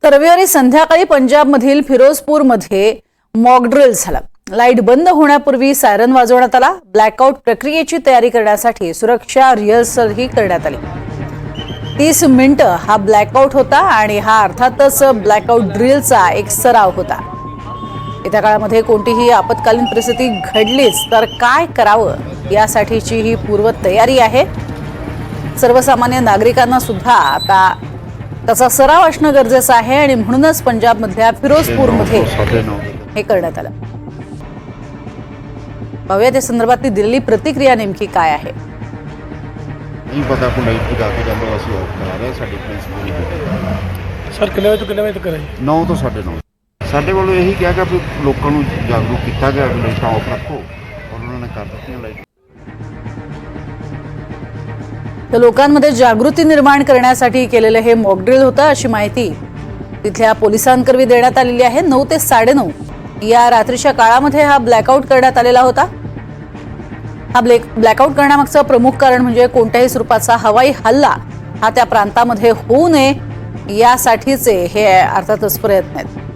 तर रविवारी संध्याकाळी पंजाबमधील फिरोजपूरमध्ये मॉक ड्रिल झाला। लाईट बंद होण्यापूर्वी सायरन वाजवण्यात आला। ब्लॅकआउट प्रक्रियेची तयारी करण्यासाठी सुरक्षा रिहर्सलही करण्यात आली। 30 मिनिटं हा ब्लॅकआउट होता आणि हा अर्थातच ब्लॅकआउट ड्रिलचा एक सराव होता। येत्या काळामध्ये कोणतीही आपत्कालीन परिस्थिती घडलीच तर काय करावं यासाठीची ही पूर्वतयारी आहे। सर्वसामान्य नागरिकांना सुद्धा आता त्याचा सराव असणं गरजेचं आहे आणि म्हणूनच पंजाबमधल्या फिरोजपूरमध्ये हे करण्यात आलं। पाहूया त्या संदर्भातली दिलेली प्रतिक्रिया नेमकी काय आहे। नहीं पता को लाइट की जाके जांदा ਅਸੀਂ ਆਫ ਕਰਾ ਰਹੇ ਸਾਡੀ ਪ੍ਰਿੰਸੀਪਲ ਨਹੀਂ सर किन्ने बजे तो किन्ने बजे तक कराई 9 ਤੋਂ 9:30 ਸਾਡੇ ਵੱਲੋਂ ਇਹੀ ਕਿਹਾ ਕਿ ਵੀ ਲੋਕਾਂ ਨੂੰ ਜਾਗਰੂਕ ਕੀਤਾ ਗਿਆ ਕਿ ਲਾਈਟਾਂ ਆਫ ਰੱਖੋ ਔਰ ਉਹਨਾਂ ਨੇ ਕਰ ਦਿੱਤੀਆਂ ਲਾਈਟ। तर लोकांमध्ये जागृती निर्माण करण्यासाठी केलेलं हे मॉक ड्रिल होतं अशी माहिती तिथल्या पोलिसांकरवी देण्यात आलेली आहे। 9 ते 9:30 या रात्रीच्या काळामध्ये हा ब्लॅकआउट करण्यात आलेला होता। हा ब्लॅकआउट करण्यामागचं प्रमुख कारण म्हणजे कोणत्याही स्वरूपाचा हवाई हल्ला हा त्या प्रांतामध्ये होऊ नये यासाठीचे हे अर्थातच प्रयत्न आहेत।